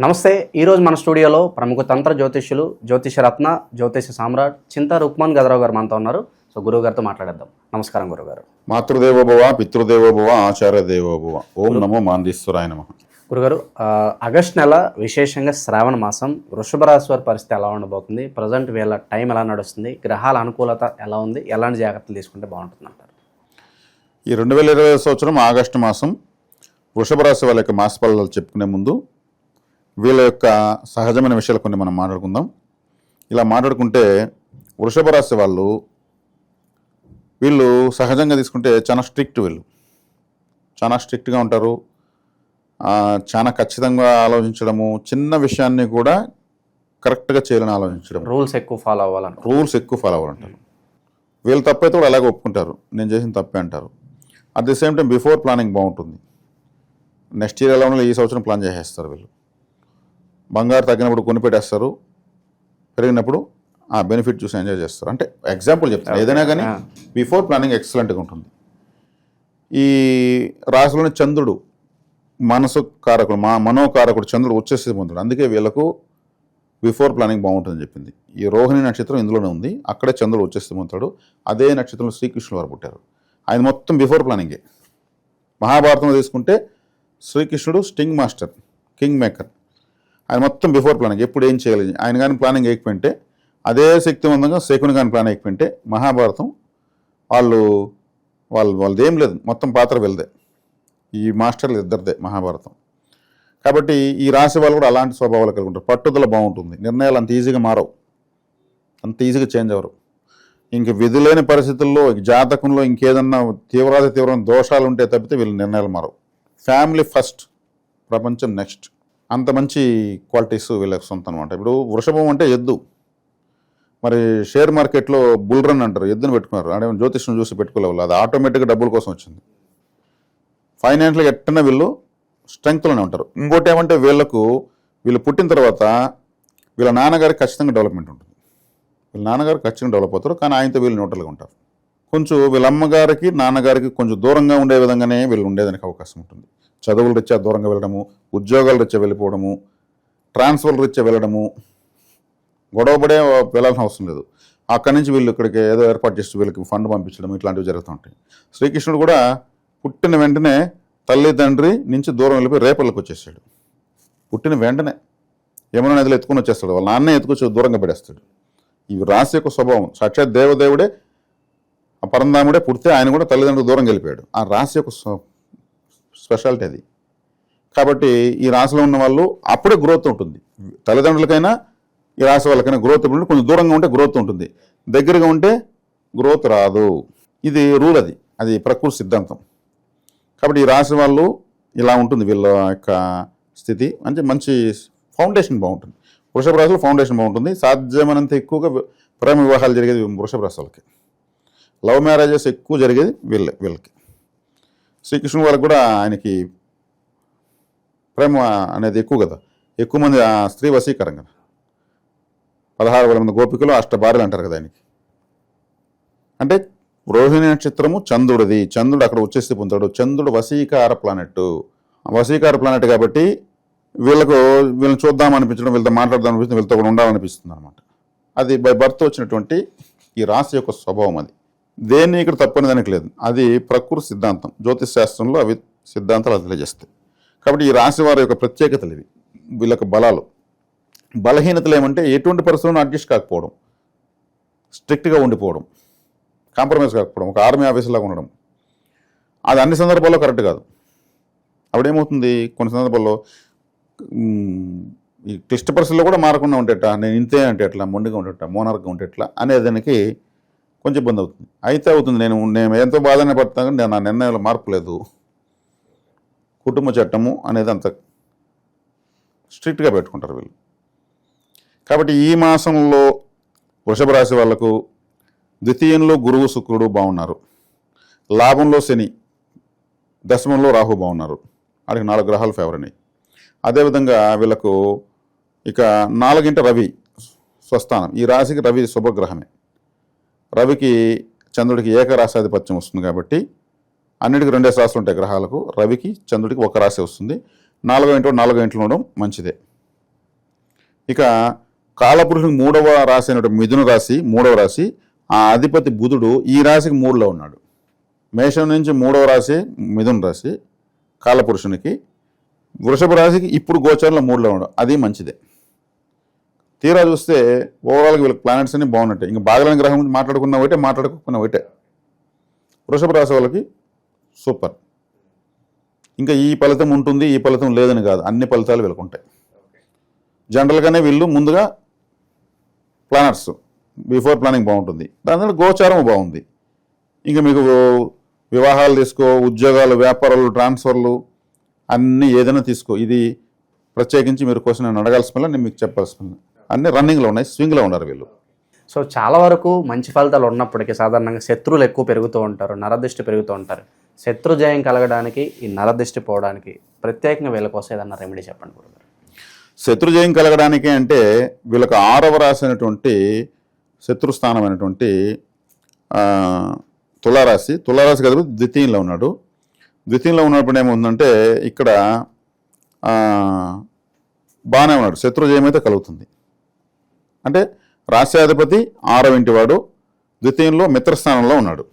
నమస్తే. ఈరోజు మన స్టూడియోలో ప్రముఖ తంత్ర జ్యోతిష్యులు, జ్యోతిషరత్న, జ్యోతిష సామ్రాట్ చింతా రుక్మాన్ గదరావు గారు మనతో ఉన్నారు. సో గురువు గారితో మాట్లాడేద్దాం. నమస్కారం గురుగారు. మాతృదేవోభవ, పితృదేవోభవ, ఆచార్య దేవోభవ. ఓం నమో మాందీశ్వరాయ నమః. గురుగారు, ఆగస్ట్ నెల విశేషంగా శ్రావణ మాసం, వృషభ రాశి వారి పరిస్థితి ఎలా ఉండబోతుంది? ప్రజెంట్ వీళ్ళ టైం ఎలా నడుస్తుంది? గ్రహాల అనుకూలత ఎలా ఉంది? ఎలాంటి జాగ్రత్తలు తీసుకుంటే బాగుంటుంది అంటారు? ఈ 2020 సంవత్సరం ఆగస్టు మాసం వృషభ రాశి వాళ్ళ యొక్క మాస ఫలాలు చెప్పుకునే ముందు వీళ్ళ యొక్క సహజమైన విషయాలు కొన్ని మనం మాట్లాడుకుందాం. ఇలా మాట్లాడుకుంటే వృషభ రాశి వీళ్ళు సహజంగా తీసుకుంటే చాలా స్ట్రిక్ట్, వీళ్ళు చాలా స్ట్రిక్ట్గా ఉంటారు. చాలా ఖచ్చితంగా ఆలోచించడము, చిన్న విషయాన్ని కూడా కరెక్ట్గా చేయాలని ఆలోచించడం, రూల్స్ ఎక్కువ ఫాలో అవ్వాలంటారు. వీళ్ళు తప్పైతే కూడా అలాగే ఒప్పుకుంటారు, నేను చేసిన తప్పే అంటారు. At the same time before planning బాగుంటుంది. నెక్స్ట్ ఇయర్ ఎలా ఉండాలి, ఈ సంవత్సరం ప్లాన్ చేసేస్తారు. వీళ్ళు బంగారు తగ్గినప్పుడు కొనిపెట్టేస్తారు, పెరిగినప్పుడు ఆ బెనిఫిట్ చూసి ఎంజాయ్ చేస్తారు. అంటే ఎగ్జాంపుల్ చెప్తాను, ఏదైనా కానీ బిఫోర్ ప్లానింగ్ ఎక్సలెంట్గా ఉంటుంది. ఈ రాశిలోని చంద్రుడు మనసు కారకుడు, మనోకారకుడు చంద్రుడు వచ్చేసి పొందుతాడు. అందుకే వీళ్ళకు బిఫోర్ ప్లానింగ్ బాగుంటుందని చెప్పింది. ఈ రోహిణి నక్షత్రం ఇందులోనే ఉంది, అక్కడే చంద్రుడు వచ్చేసి పొందుతాడు. అదే నక్షత్రంలో శ్రీకృష్ణుడు వారు పుట్టారు. ఆయన మొత్తం బిఫోర్ ప్లానింగే. మహాభారతంలో తీసుకుంటే శ్రీకృష్ణుడు స్టింగ్ మాస్టర్, కింగ్ మేకర్. ఆయన మొత్తం బిఫోర్ ప్లానింగ్, ఎప్పుడు ఏం చేయాలి. ఆయన కానీ ప్లానింగ్ వేయకపోయింటే, అదే శక్తివంతంగా శకుని కానీ ప్లాన్ వేయకపోయింటే మహాభారతం వాళ్ళది ఏం లేదు, మొత్తం పాత్ర వెళ్దే. ఈ మాస్టర్లు ఇద్దరిదే మహాభారతం. కాబట్టి ఈ రాశి వాళ్ళు కూడా అలాంటి స్వభావాలు కలిగి ఉంటారు. పట్టుదల బాగుంటుంది, నిర్ణయాలు అంత ఈజీగా మారవు, అంత ఈజీగా చేంజ్ అవ్వరు. ఇంక విధులేని పరిస్థితుల్లో జాతకంలో ఇంకేదన్నా తీవ్రమైన దోషాలు ఉంటే తప్పితే వీళ్ళ నిర్ణయాలు మారవు. ఫ్యామిలీ ఫస్ట్, ప్రపంచం నెక్స్ట్. అంత మంచి క్వాలిటీస్ వీళ్ళకి సొంతం అనమాట. ఇప్పుడు వృషభం అంటే ఎద్దు. మరి షేర్ మార్కెట్లో బుల్ రన్ అంటారు, ఎద్దును పెట్టుకున్నారు. అంటే జ్యోతిష్యం చూసి పెట్టుకోలేవాలి, అది ఆటోమేటిక్గా డబ్బుల కోసం వచ్చింది. ఫైనాన్షియల్గా ఎట్టన్నా వీళ్ళు స్ట్రెంగ్త్లోనే ఉంటారు. ఇంకోటి ఏమంటే వీళ్ళు పుట్టిన తర్వాత వీళ్ళ నాన్నగారికి ఖచ్చితంగా డెవలప్మెంట్ ఉంటుంది. వీళ్ళ నాన్నగారు ఖచ్చితంగా డెవలప్ అవుతారు, కానీ ఆయనతో వీళ్ళు న్యూట్రల్గా ఉంటారు. కొంచెం వీళ్ళ అమ్మగారికి నాన్నగారికి కొంచెం దూరంగా ఉండే విధంగానే వీళ్ళు ఉండేదానికి అవకాశం ఉంటుంది. చదువుల రీత్యా దూరంగా వెళ్ళడము, ఉద్యోగాల రీత్యా వెళ్ళిపోవడము, ట్రాన్స్ఫర్ రీత్యా వెళ్ళడము, గొడవపడే వెళ్ళాల్సిన అవసరం లేదు. అక్కడి నుంచి వీళ్ళు ఇక్కడికి ఏదో ఏర్పాటు చేసి వీళ్ళకి ఫండ్ పంపించడం, ఇట్లాంటివి జరుగుతూ ఉంటాయి. శ్రీకృష్ణుడు కూడా పుట్టిన వెంటనే తల్లి తండ్రి నుంచి దూరం వెళ్ళిపోయి రేపల్లోకి వచ్చేసాడు. పుట్టిన వెంటనే యమునా నదిలో ఎత్తుకుని వచ్చేస్తాడు, వాళ్ళ నాన్నే ఎత్తుకొచ్చి దూరంగా పడేస్తాడు. ఈ రాశి యొక్క స్వభావం. సాక్షాత్ దేవదేవుడే, ఆ పరంధాముడే పుడితే ఆయన కూడా తల్లిదండ్రులు దూరంగా వెళ్ళిపోయాడు. ఆ రాశి యొక్క స్పెషాలిటీ అది. కాబట్టి ఈ రాశిలో ఉన్న వాళ్ళు అప్పుడే గ్రోత్ ఉంటుంది. తల్లిదండ్రులకైనా ఈ రాశి వాళ్ళకైనా గ్రోత్ ఉంటుంది. కొంచెం దూరంగా ఉంటే గ్రోత్ ఉంటుంది, దగ్గరగా ఉంటే గ్రోత్ రాదు. ఇది రూల్, అది ప్రకృతి సిద్ధాంతం. కాబట్టి ఈ రాశి వాళ్ళు ఇలా ఉంటుంది. వీళ్ళ యొక్క స్థితి అంటే మంచి ఫౌండేషన్ బాగుంటుంది. వృషభ రాశిలో ఫౌండేషన్ బాగుంటుంది. సాధ్యమైనంత ఎక్కువగా ప్రేమ వివాహాలు జరిగేది వృషభ రాశి వాళ్ళకి. లవ్ మ్యారేజెస్ ఎక్కువ జరిగేది వీళ్ళకి. శ్రీకృష్ణుడు వాళ్ళకి కూడా ఆయనకి ప్రేమ అనేది ఎక్కువ కదా, ఎక్కువ మంది స్త్రీ వశీకరం కదా. 16,000 మంది గోపికలు, 8 భార్యలు అంటారు కదా ఆయనకి. అంటే రోహిణి నక్షత్రము చంద్రుడిది, చంద్రుడు అక్కడ వచ్చేసి పొందుతాడు. చంద్రుడు వశీకార ప్లానెట్ కాబట్టి వీళ్ళని చూద్దాం అనిపించడం, వీళ్ళతో మాట్లాడదాం అనిపిస్తుంది, వీళ్ళతో కూడా ఉండాలనిపిస్తుంది అనమాట. అది బై బర్త్ వచ్చినటువంటి ఈ రాశి యొక్క స్వభావం. అది దేన్ని ఇక్కడ తప్పని దానికి లేదు, అది ప్రకృతి సిద్ధాంతం. జ్యోతిష్ శాస్త్రంలో అవి సిద్ధాంతాలు అది తెలియజేస్తాయి. కాబట్టి ఈ రాశి వారి యొక్క ప్రత్యేకతలు ఇవి. వీళ్ళ యొక్క బలహీనతలు ఏమంటే ఎటువంటి పరిస్థితులను అడ్జస్ట్ కాకపోవడం, స్ట్రిక్ట్గా ఉండిపోవడం, కాంప్రమైజ్ కాకపోవడం, ఒక ఆర్మీ ఆఫీసర్లాగా ఉండడం. అది అన్ని సందర్భాల్లో కరెక్ట్ కాదు. అప్పుడేమవుతుంది, కొన్ని సందర్భాల్లో ఈ క్లిష్ట పరిస్థితుల్లో కూడా మారకుండా ఉండేట, నేను ఇంతే అంటే ఎట్లా, మొండిగా ఉండేట, మోనార్గా ఉండేట్లా అనేదానికి కొంచెం ఇబ్బంది అవుతుంది. అయితే అవుతుంది, నేను ఎంతో బాధనే పడతాను, నేను నా నిర్ణయంలో మార్పు లేదు. కుటుంబ చట్టము అనేది అంత స్ట్రిక్ట్గా పెట్టుకుంటారు వీళ్ళు. కాబట్టి ఈ మాసంలో వృషభ రాశి వాళ్లకు ద్వితీయంలో గురువు శుక్రుడు బాగున్నారు, లాభంలో శని, దశమంలో రాహు బాగున్నారు. వాడికి 4 గ్రహాలు ఫేవర్ అయినాయి. అదేవిధంగా వీళ్ళకు ఇక 4వ రవి స్వస్థానం. ఈ రాశికి రవి శుభగ్రహమే. రవికి చంద్రుడికి ఏకరాశాధిపత్యం వస్తుంది కాబట్టి అన్నిటికీ 2 రాశులు ఉంటాయి గ్రహాలకు. రవికి చంద్రుడికి 1 రాశి వస్తుంది. 4వ ఇంట్లో ఉండడం మంచిదే. ఇక కాలపురుషునికి 3వ రాశి అయినటువంటి మిథున రాశి 3వ రాశి, ఆ అధిపతి బుధుడు ఈ రాశికి 3లో ఉన్నాడు. మేషం నుంచి 3వ రాశి మిథున రాశి కాలపురుషునికి, వృషభ రాశికి ఇప్పుడు గోచారంలో 3లో ఉన్నాడు, అది మంచిదే. తీరా చూస్తే ఓవరాల్గా వీళ్ళకి ప్లానెట్స్ అన్ని బాగున్నట్టే. ఇంకా బాగలేని గ్రహం గురించి మాట్లాడుకున్న ఒకటే, మాట్లాడుకున్న ఒకటే. వృషభ రాశి వాళ్ళకి సూపర్. ఇంకా ఈ ఫలితం ఉంటుంది, ఈ ఫలితం లేదని కాదు, అన్ని ఫలితాలు వీళ్ళకు ఉంటాయి. జనరల్గానే వీళ్ళు ముందుగా ప్లానర్స్ బిఫోర్ ప్లానింగ్ బాగుంటుంది, దాని తర్వాత గోచారం బాగుంది. ఇంకా మీకు వివాహాలు తీసుకో, ఉద్యోగాలు, వ్యాపారాలు, ట్రాన్స్ఫర్లు అన్నీ ఏదైనా తీసుకో, ఇది ప్రత్యేకించి మీరు క్వశ్చన్ నేను అడగాల్సిన నేను మీకు చెప్పాల్సిన అన్నీ రన్నింగ్లో ఉన్నాయి, స్వింగ్లో ఉన్నారు వీళ్ళు. సో చాలా వరకు మంచి ఫలితాలు ఉన్నప్పటికీ సాధారణంగా శత్రువులు ఎక్కువ పెరుగుతూ ఉంటారు, నరదృష్టి పెరుగుతూ ఉంటారు. శత్రు జయం కలగడానికి, ఈ నరదృష్టి పోవడానికి ప్రత్యేకంగా వీళ్ళ కోసం ఏదన్నా రెమెడీ చెప్పండి గురుగారు. శత్రుజయం కలగడానికి అంటే వీళ్ళకి 6వ రాశి అయినటువంటి శత్రుస్థానం అయినటువంటి తులారాశి కదా, ద్వితీయంలో ఉన్నాడు. ద్వితీయంలో ఉన్నప్పుడు ఏముందంటే ఇక్కడ బాగానే ఉన్నాడు, శత్రుజయం అయితే కలుగుతుంది. అంటే రాశ్యాధిపతి 6వ ఇంటి వాడు ద్వితీయంలో మిత్రస్థానంలో ఉన్నాడు.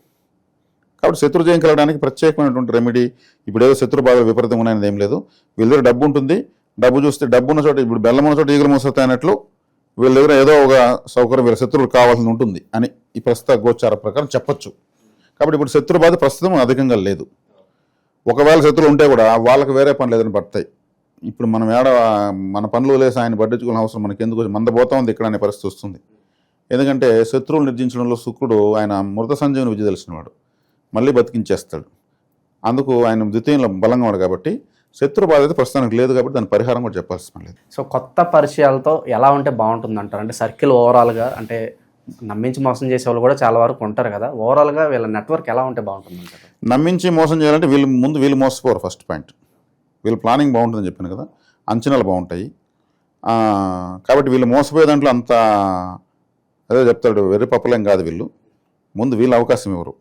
కాబట్టి శత్రుజయం కలగడానికి ప్రత్యేకమైనటువంటి రెమెడీ, ఇప్పుడు ఏదో శత్రు బాధలు విపరీతం ఉన్నాయనేది ఏం లేదు. వీళ్ళ దగ్గర డబ్బు ఉంటుంది, డబ్బు చూస్తే డబ్బు ఉన్న చోట, ఇప్పుడు బెల్లం ఉన్న చోట ఈగలు మూసతాయి అన్నట్లు వీళ్ళ దగ్గర ఏదో ఒక సౌకర్యం వీళ్ళ శత్రువులు కావాల్సి ఉంటుంది అని ఈ ప్రస్తుత గోచార ప్రకారం చెప్పొచ్చు. కాబట్టి ఇప్పుడు శత్రు బాధ ప్రస్తుతం అధికంగా లేదు. ఒకవేళ శత్రువులు ఉంటే కూడా వాళ్ళకి వేరే పనులు ఏదైనా పడతాయి. ఇప్పుడు మనం మన పనులు లేసి ఆయన పట్టించుకునే అవసరం మనకి ఎందుకు, మంద పోతా ఉంది ఇక్కడ అనే పరిస్థితి వస్తుంది. ఎందుకంటే శత్రువులు నిర్జించడంలో శుక్రుడు ఆయన మృత సంజీవని విద్య తెలిసినవాడు, మళ్ళీ బతికించేస్తాడు. అందుకు ఆయన ద్వితీయంలో బలంగా ఉన్నాడు. కాబట్టి శత్రు బాధ అయితే ప్రస్తుతానికి లేదు, కాబట్టి దాని పరిహారం కూడా చెప్పాల్సిన లేదు. సో కొత్త పరిచయాలతో ఎలా ఉంటే బాగుంటుంది అంటారు? అంటే సర్కిల్ ఓవరాల్గా, అంటే నమ్మించి మోసం చేసే వాళ్ళు కూడా చాలా వరకు ఉంటారు కదా, ఓవరాల్గా వీళ్ళ నెట్వర్క్ ఎలా ఉంటే బాగుంటుంది అంటారు? నమ్మించి మోసం చేయాలంటే వీళ్ళు మోసపోరు. ఫస్ట్ పాయింట్, వీళ్ళు ప్లానింగ్ బాగుంటుందని చెప్పాను కదా, అంచనాలు బాగుంటాయి. కాబట్టి వీళ్ళు మోసపోయే దాంట్లో అంత అదే చెప్తాడు, వెర్రి పప్పలేం కాదు వీళ్ళు. ముందు వీళ్ళు అవకాశం ఇవ్వరు,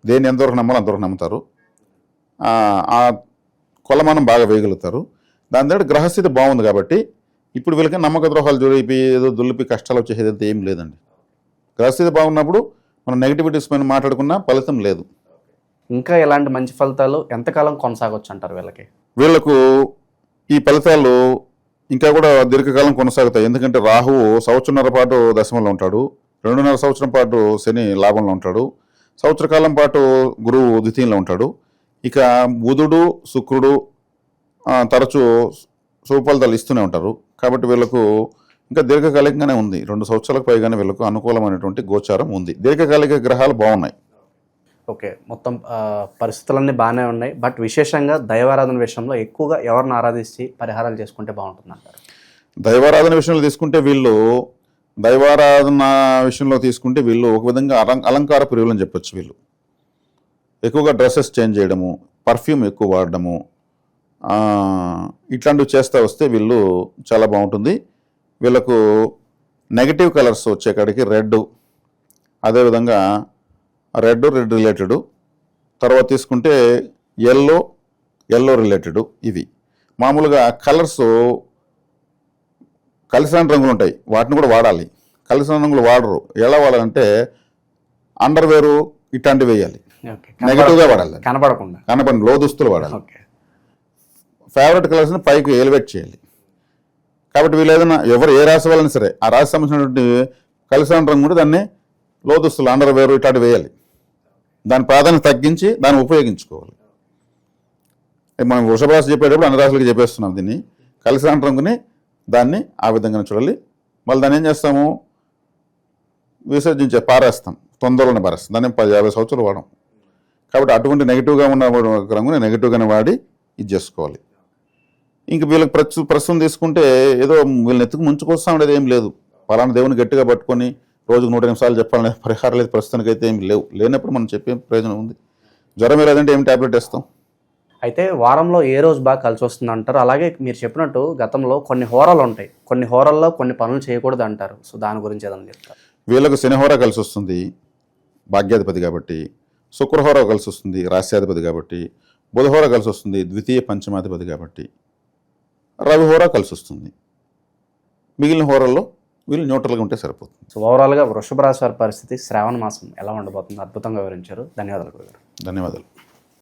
దేన్ని ఎంతవరకు నమ్మాలో అంతవరకు నమ్ముతారు, ఆ కొలమానం బాగా వేయగలుగుతారు. దాని దగ్గర గ్రహస్థితి బాగుంది కాబట్టి ఇప్పుడు వీళ్ళకి నమ్మక ద్రోహాలు జోడిపి ఏదో దులిపి కష్టాలు వచ్చేదంతా ఏం లేదండి. గ్రహస్థితి బాగున్నప్పుడు మనం నెగిటివిటీస్ పైన మాట్లాడుకున్నా ఫలితం లేదు. ఇంకా ఎలాంటి మంచి ఫలితాలు ఎంతకాలం కొనసాగొచ్చు అంటారు వీళ్ళకి? వీళ్లకు ఈ ఫలితాలు ఇంకా కూడా దీర్ఘకాలం కొనసాగుతాయి. ఎందుకంటే రాహువు సంవత్సరంన్నర పాటు దశమంలో ఉంటాడు, 2.5 సంవత్సరం పాటు శని లాభంలో ఉంటాడు, సంవత్సర కాలం పాటు గురువు ద్వితీయంలో ఉంటాడు. ఇక బుధుడు శుక్రుడు తరచూ శుభ ఫలితాలు ఇస్తూనే ఉంటారు. కాబట్టి వీళ్ళకు ఇంకా దీర్ఘకాలికంగానే ఉంది, 2 సంవత్సరాలకు పైగానే వీళ్ళకు అనుకూలమైనటువంటి గోచారం ఉంది. దీర్ఘకాలిక గ్రహాలు బాగున్నాయి. ఓకే, మొత్తం పరిస్థితులన్నీ బాగానే ఉన్నాయి. బట్ విశేషంగా దైవారాధన విషయంలో ఎక్కువగా ఎవరిని ఆరాధించి పరిహారాలు చేసుకుంటే బాగుంటుంది అంటారు? దైవారాధన విషయంలో తీసుకుంటే వీళ్ళు ఒక విధంగా అలంకార ప్రియులు అని చెప్పొచ్చు. వీళ్ళు ఎక్కువగా డ్రెస్సెస్ చేంజ్ చేయడము, పర్ఫ్యూమ్ ఎక్కువ వాడడము, ఇట్లాంటివి చేస్తూ వస్తే వీళ్ళు చాలా బాగుంటుంది. వీళ్ళకు నెగటివ్ కలర్స్ వచ్చేకాడికి రెడ్, అదేవిధంగా రెడ్ రిలేటెడ్, తర్వాత తీసుకుంటే ఎల్లో రిలేటెడ్. ఇవి మామూలుగా కలర్స్ కలిసిన రంగులు ఉంటాయి, వాటిని కూడా వాడాలి. కలిసిన రంగులు వాడరు. ఎలా వాడాలంటే అండర్వేరు ఇట్లాంటివి వేయాలి, నెగటివ్గా వాడాలి, కనపడండి లోదుస్తులు వాడాలి. ఫేవరెట్ కలర్స్ని పైకి ఎలివేట్ చేయాలి. కాబట్టి వీళ్ళు ఏదైనా ఏ రాశి వాళ్ళని సరే ఆ రాశి సంబంధించినటువంటి కలిసిన రంగు కూడా దాన్ని లోదుస్తులు అండర్వేరు ఇట్లాంటివి వేయాలి. దాని ప్రాధాన్యత తగ్గించి దాన్ని ఉపయోగించుకోవాలి. మనం వృషభ రాశి చెప్పేటప్పుడు అన్ని రాశులకి చెప్పేస్తున్నాం. దీన్ని కలిసిన రంగుని దాన్ని ఆ విధంగా చూడాలి. మళ్ళీ దాన్ని ఏం చేస్తాము, పారేస్తాం, తొందరలోనే పారేస్తాం. దాన్ని 10-50 సంవత్సరాలు వాడడం. కాబట్టి అటువంటి నెగిటివ్గా ఉన్న రంగుని నెగిటివ్గానే వాడి ఇది చేసుకోవాలి. ఇంక వీళ్ళకి ప్రస్తుతం తీసుకుంటే ఏదో వీళ్ళని ఎత్తుకు ముంచుకొస్తా ఉండేది ఏం లేదు. పలానా దేవుని గట్టిగా పట్టుకొని రోజుకు 100 నిమిషాలు చెప్పాలనే పరిహారం లేదు, ప్రస్తుతానికి అయితే ఏమి లేనప్పుడు మనం చెప్పే ప్రయోజనం ఉంది. జ్వరం లేదంటే ఏం ట్యాబ్లెట్ వేస్తాం. అయితే వారంలో ఏ రోజు బాగా కలిసి వస్తుంది అంటారు? అలాగే మీరు చెప్పినట్టు గతంలో కొన్ని హోరాలు ఉంటాయి, కొన్ని హోరాల్లో కొన్ని పనులు చేయకూడదు అంటారు. సో దాని గురించి ఏదైనా చెప్తారు? వీళ్ళకు శనిహోర కలిసి వస్తుంది, భాగ్యాధిపతి కాబట్టి. శుక్రహోర కలిసి వస్తుంది, రాస్యాధిపతి కాబట్టి. బుధహోర కలిసి వస్తుంది, ద్వితీయ పంచమాధిపతి కాబట్టి. రవిహోర కలిసి వస్తుంది. మిగిలిన హోరల్లో వీళ్ళు న్యూట్రల్గా ఉంటే సరిపోతుంది. సో ఓవరాల్గా వృషభ రాశి వారి పరిస్థితి శ్రావణ మాసం ఎలా ఉండబోతుంది అద్భుతంగా వివరించారు. ధన్యవాదాలు గురుగారు. ధన్యవాదాలు.